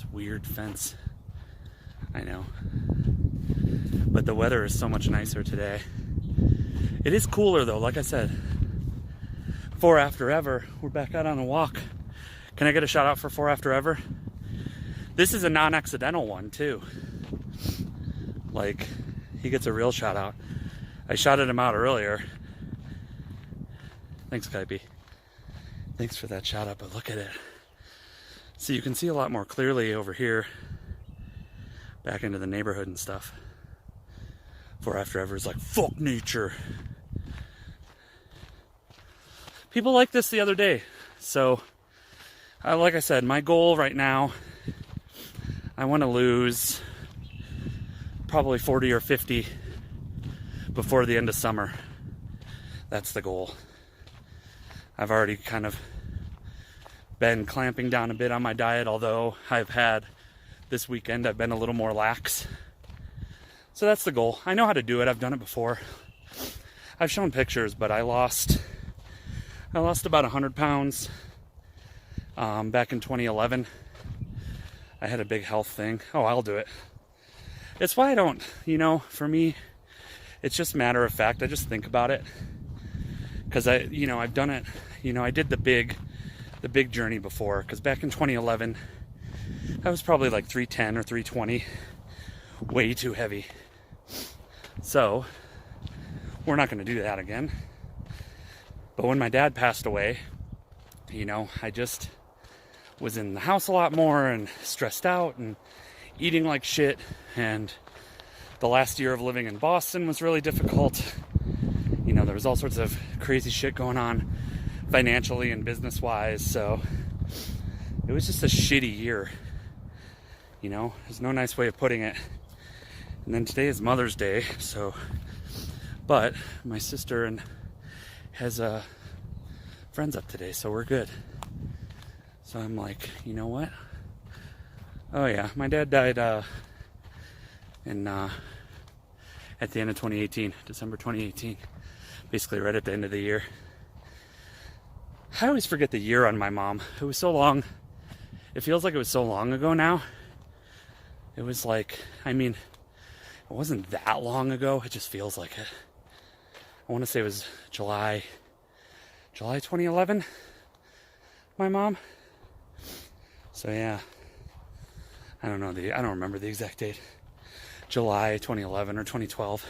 This weird fence. I know. But the weather is so much nicer today. It is cooler though, like I said. For After Ever, we're back out on a walk. Can I get a shout out for For After Ever? This is a non-accidental one too. Like, he gets a real shout out. I shouted him out earlier. Thanks, Skypey. Thanks for that shout out, but look at it. So you can see a lot more clearly over here, back into the neighborhood and stuff. For After Ever is like, fuck nature. People like this the other day. So, like I said, my goal right now, I want to lose probably 40 or 50 before the end of summer. That's the goal. I've already kind of been clamping down a bit on my diet, although this weekend I've been a little more lax. So that's the goal. I know how to do it. I've done it before. I've shown pictures, but I lost about 100 pounds back in 2011. I had a big health thing. Oh, I'll do it. It's why I don't, for me, it's just matter of fact. I just think about it. Because I've done it, I did the big journey before. Because back in 2011, I was probably like 310 or 320. Way too heavy. So, we're not going to do that again. But when my dad passed away, I just was in the house a lot more and stressed out and eating like shit. And the last year of living in Boston was really difficult. There was all sorts of crazy shit going on financially and business-wise. So it was just a shitty year. There's no nice way of putting it. And then today is Mother's Day, but my sister has friends up today, so we're good. So I'm like, you know what? Oh yeah, my dad died at the end of 2018, December 2018, basically right at the end of the year. I always forget the year on my mom. It was so long. It feels like it was so long ago now. It was like, it wasn't that long ago. It just feels like it. I want to say it was July 2011, my mom. So yeah, I don't remember the exact date. July 2011 or 2012.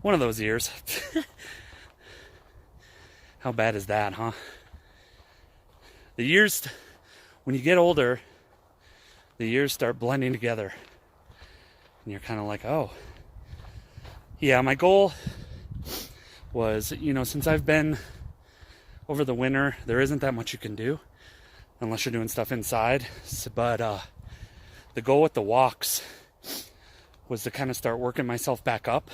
One of those years. How bad is that, huh? The years, when you get older, the years start blending together. And you're kind of like, oh. Yeah, my goal was, since I've been over the winter, there isn't that much you can do unless you're doing stuff inside. But the goal with the walks was to kind of start working myself back up,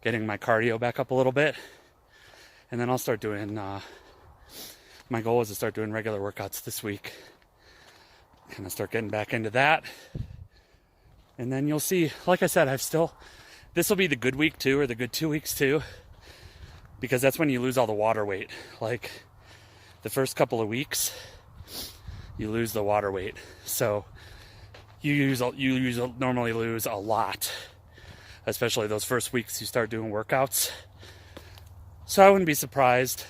getting my cardio back up a little bit. And then I'll start doing, my goal is to start doing regular workouts this week. Kind of start getting back into that. And then you'll see, like I said, this will be the good week too, or the good 2 weeks too. Because that's when you lose all the water weight. Like, the first couple of weeks, you lose the water weight. So, you normally lose a lot. Especially those first weeks you start doing workouts. So I wouldn't be surprised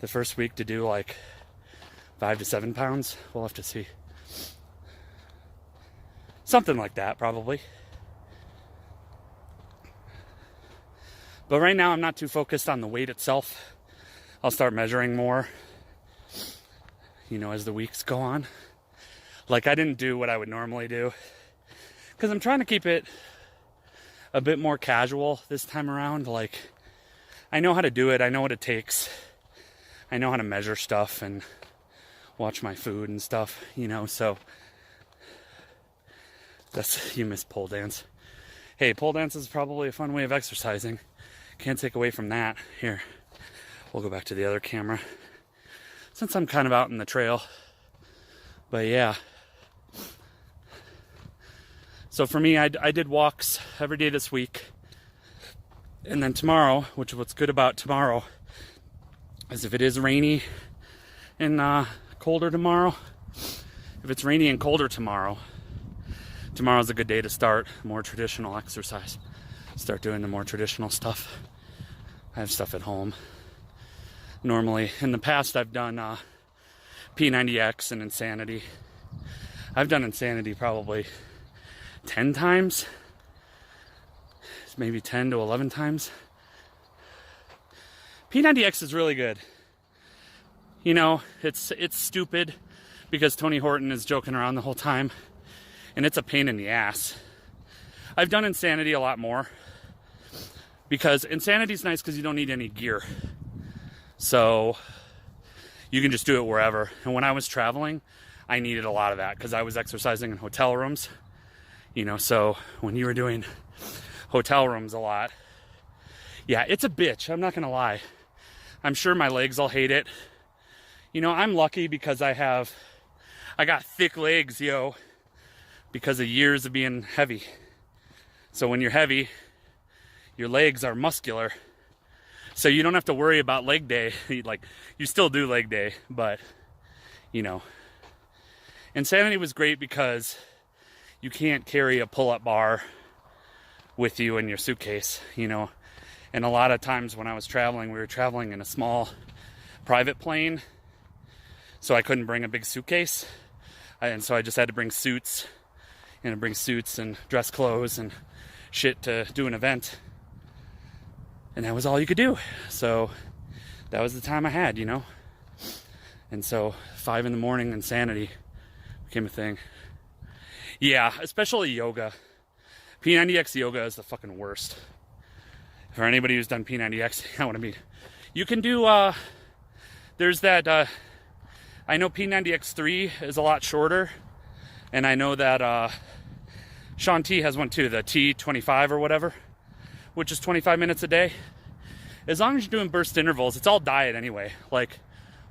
the first week to do like 5 to 7 pounds. We'll have to see. Something like that, probably. But right now I'm not too focused on the weight itself. I'll start measuring more, as the weeks go on. Like, I didn't do what I would normally do, because I'm trying to keep it a bit more casual this time around. Like, I know how to do it. I know what it takes. I know how to measure stuff and watch my food and stuff, so you miss pole dance. Hey, pole dance is probably a fun way of exercising. Can't take away from that. Here, we'll go back to the other camera, since I'm kind of out in the trail. But yeah. So for me, I did walks every day this week. And then tomorrow, what's good about tomorrow is if it is rainy and colder tomorrow, if it's rainy and colder tomorrow's a good day to start more traditional exercise. Start doing the more traditional stuff. I have stuff at home. Normally, in the past, I've done P90X and Insanity. I've done Insanity probably 10 times, maybe 10 to 11 times. P90X is really good. You know, it's stupid because Tony Horton is joking around the whole time, and it's a pain in the ass. I've done Insanity a lot more because Insanity's nice because you don't need any gear. So you can just do it wherever. And when I was traveling, I needed a lot of that because I was exercising in hotel rooms. You know, so when you were doing hotel rooms a lot, yeah, it's a bitch. I'm not going to lie. I'm sure my legs will hate it. You know, I'm lucky because I got thick legs, yo, because of years of being heavy. So when you're heavy, your legs are muscular. So you don't have to worry about leg day. Like, you still do leg day, but, you know. Insanity was great because you can't carry a pull-up bar with you in your suitcase, you know. And a lot of times when I was traveling, we were traveling in a small private plane, so I couldn't bring a big suitcase. And so I just had to bring suits, and dress clothes and shit to do an event. And that was all you could do. So that was the time I had, you know. And so 5 a.m. Insanity became a thing. Yeah, especially yoga. P90X yoga is the fucking worst. For anybody who's done P90X, I want to be. You can do, there's that, I know P90X3 is a lot shorter. And I know that Sean T has one too, the T25 or whatever, which is 25 minutes a day. As long as you're doing burst intervals, it's all diet anyway. Like,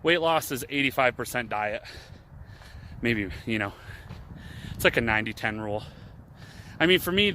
weight loss is 85% diet. Maybe, you know, it's like a 90-10 rule. I mean, for me, the